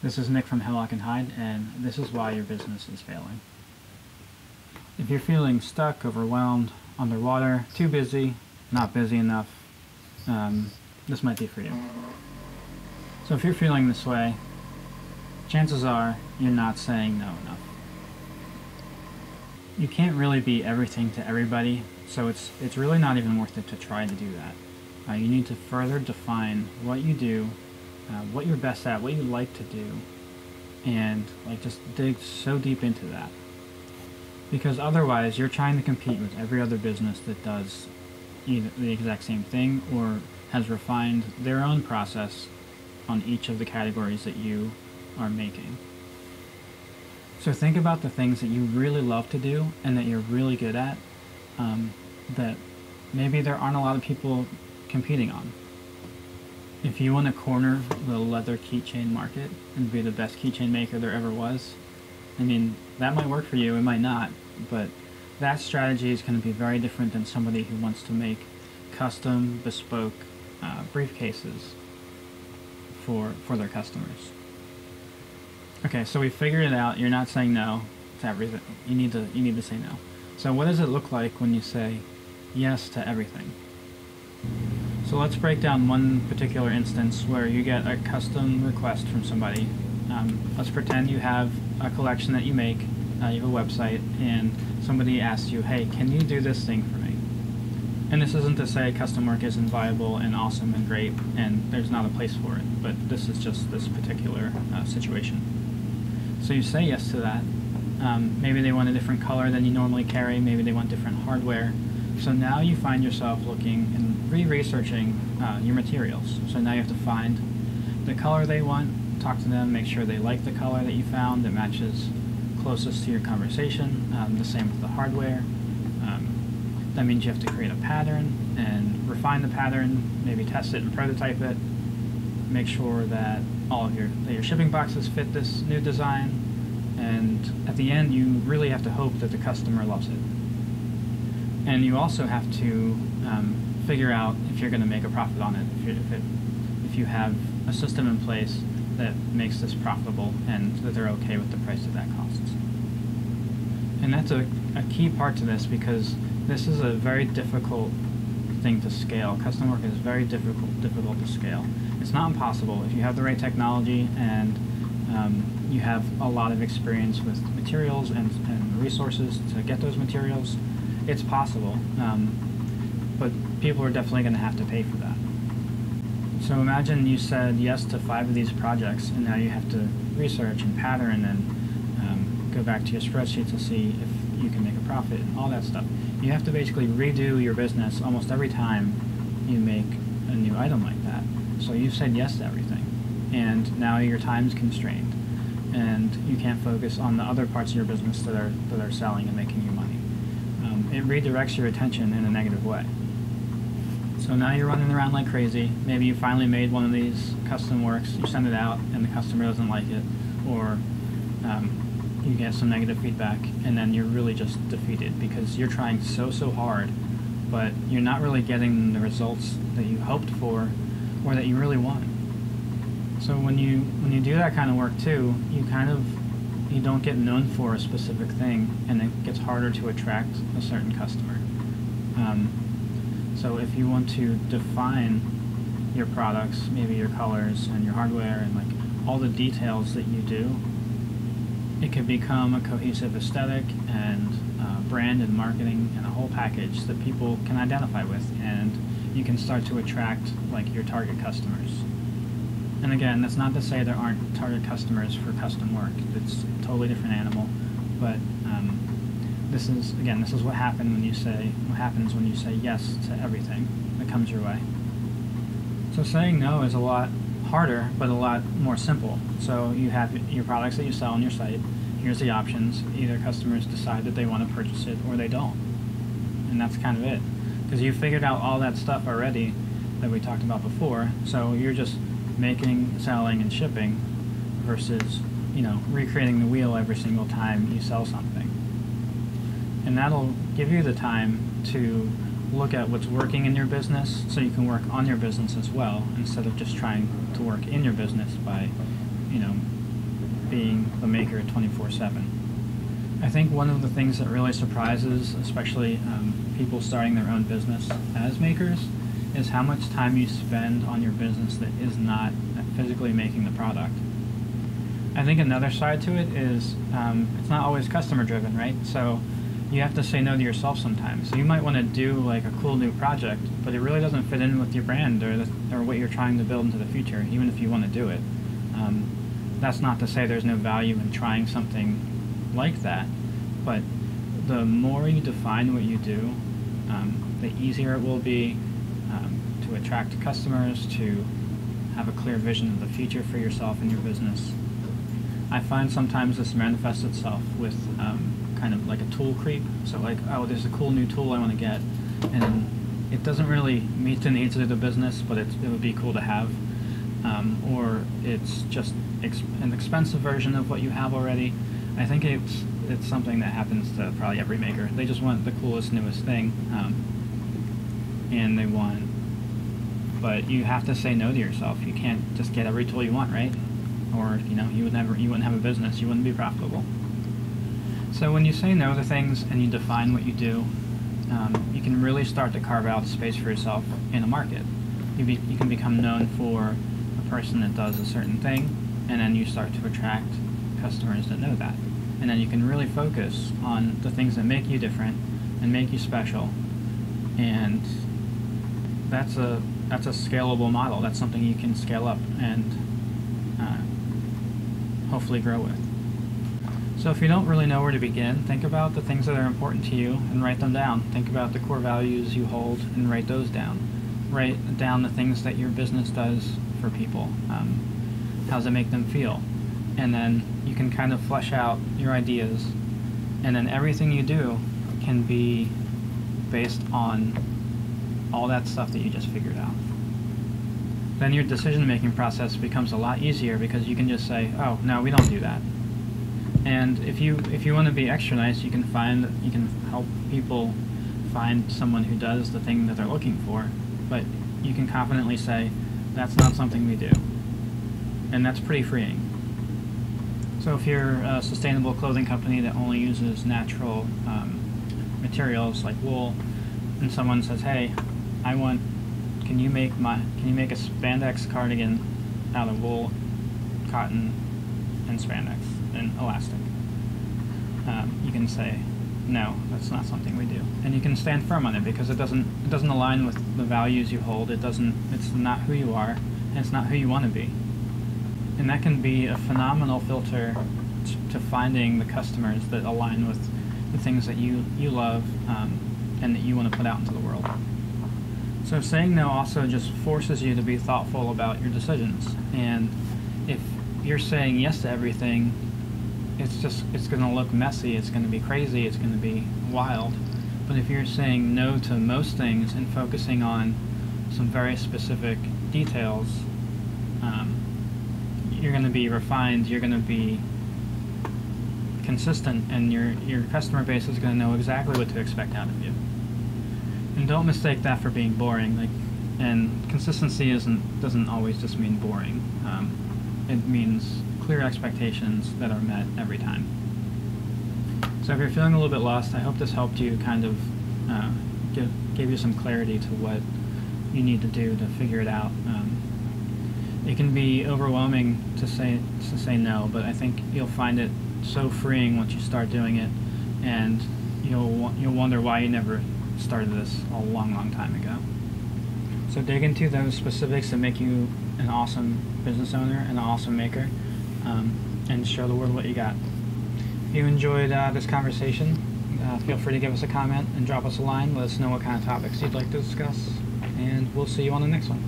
This is Nick from Hillock and Hyde, and this is why your business is failing. If you're feeling stuck, overwhelmed, underwater, too busy, not busy enough, this might be for you. So if you're feeling this way, chances are you're not saying no enough. You can't really be everything to everybody, so it's really not even worth it to try to do that. You need to further define what you do, what you're best at, what you like to do, and just dig so deep into that. Because otherwise, you're trying to compete with every other business that does either the exact same thing or has refined their own process on each of the categories that you are making. So think about the things that you really love to do and that you're really good at, that maybe there aren't a lot of people competing on. If you want to corner the leather keychain market and be the best keychain maker there ever was, I mean, that might work for you, it might not, but that strategy is going to be very different than somebody who wants to make custom, bespoke briefcases for their customers. Okay, so we figured it out. You're not saying no to everything. You need to say no. So what does it look like when you say yes to everything? So let's break down one particular instance where you get a custom request from somebody. Let's pretend you have a collection that you make, you have a website, and somebody asks you, hey, can you do this thing for me? And this isn't to say custom work isn't viable and awesome and great, and there's not a place for it, but this is just this particular situation. So you say yes to that. Maybe they want a different color than you normally carry, maybe they want different hardware. So now you find yourself looking and re-researching your materials. So now you have to find the color they want, talk to them, make sure they like the color that you found that matches closest to your conversation. The same with the hardware. That means you have to create a pattern and refine the pattern, maybe test it and prototype it, make sure that all of your shipping boxes fit this new design, and at the end you really have to hope that the customer loves it. And you also have to figure out if you're going to make a profit on it, if you have a system in place that makes this profitable and that they're okay with the price that that costs. And that's a key part to this, because this is a very difficult thing to scale. Custom work is very difficult to scale. It's not impossible if you have the right technology and you have a lot of experience with materials and resources to get those materials. It's possible, but people are definitely going to have to pay for that. So imagine you said yes to 5 of these projects, and now you have to research and pattern and go back to your spreadsheet to see if you can make a profit and all that stuff. You have to basically redo your business almost every time you make a new item like that. So you've said yes to everything, and now your time's constrained, and you can't focus on the other parts of your business that are selling and making you money. It redirects your attention in a negative way. So now you're running around like crazy. Maybe you finally made one of these custom works, you send it out, and the customer doesn't like it, or you get some negative feedback, and then you're really just defeated because you're trying so hard, but you're not really getting the results that you hoped for or that you really want. So when you do that kind of work too, you don't get known for a specific thing, and it gets harder to attract a certain customer. So if you want to define your products, maybe your colors and your hardware and all the details that you do, it could become a cohesive aesthetic and brand and marketing and a whole package that people can identify with, and you can start to attract your target customers. And again, that's not to say there aren't target customers for custom work. It's a totally different animal, but this is what happens when you say yes to everything that comes your way. So saying no is a lot harder, but a lot more simple. So you have your products that you sell on your site. Here's the options. Either customers decide that they want to purchase it or they don't. And that's kind of it. Because you figured out all that stuff already that we talked about before. So you're just making, selling, and shipping versus, recreating the wheel every single time you sell something. And that'll give you the time to look at what's working in your business so you can work on your business as well, instead of just trying to work in your business by, the maker 24/7. I think one of the things that really surprises, especially people starting their own business as makers, is how much time you spend on your business that is not physically making the product. I think another side to it is it's not always customer driven, right? So you have to say no to yourself sometimes. So you might want to do like a cool new project, but it really doesn't fit in with your brand or what you're trying to build into the future, even if you want to do it. That's not to say there's no value in trying something like that, but the more you define what you do, the easier it will be to attract customers, to have a clear vision of the future for yourself and your business. I find sometimes this manifests itself with kind of like a tool creep. So like, oh, there's a cool new tool I want to get, and it doesn't really meet the needs of the business, but it would be cool to have. Or it's just an expensive version of what you have already. I think it's something that happens to probably every maker. They just want the coolest, newest thing, and they want. But you have to say no to yourself. You can't just get every tool you want, right? Or you wouldn't have a business. You wouldn't be profitable. So when you say no to things and you define what you do, you can really start to carve out space for yourself in a market. You can become known for a person that does a certain thing, and then you start to attract customers that know that. And then you can really focus on the things that make you different and make you special. And that's a scalable model. That's something you can scale up and hopefully grow with. So if you don't really know where to begin, think about the things that are important to you and write them down. Think about the core values you hold and write those down. Write down the things that your business does for people. How does it make them feel? And then you can kind of flesh out your ideas, and then everything you do can be based on all that stuff that you just figured out. Then your decision-making process becomes a lot easier because you can just say, oh, no, we don't do that. And if you want to be extra nice, you can help people find someone who does the thing that they're looking for, but you can confidently say, that's not something we do. And that's pretty freeing. So if you're a sustainable clothing company that only uses natural materials like wool, and someone says, hey, can you make a spandex cardigan out of wool, cotton, and spandex and elastic? You can say, no, that's not something we do, and you can stand firm on it because it doesn't align with the values you hold. It's not who you are, and it's not who you want to be. And that can be a phenomenal filter to finding the customers that align with the things that you love and that you want to put out into the world. So saying no also just forces you to be thoughtful about your decisions. And if you're saying yes to everything, it's going to look messy, it's going to be crazy, it's going to be wild. But if you're saying no to most things and focusing on some very specific details, you're going to be refined, you're going to be consistent, and your customer base is going to know exactly what to expect out of you. And don't mistake that for being boring. And consistency doesn't always just mean boring. It means clear expectations that are met every time. So if you're feeling a little bit lost, I hope this helped you kind of give you some clarity to what you need to do to figure it out. It can be overwhelming to say no, but I think you'll find it so freeing once you start doing it, and you'll wonder why you never started this a long time ago. So dig into those specifics that make you an awesome business owner and an awesome maker, and show the world what you got. If you enjoyed this conversation, feel free to give us a comment and drop us a line. Let us know what kind of topics you'd like to discuss, and we'll see you on the next one.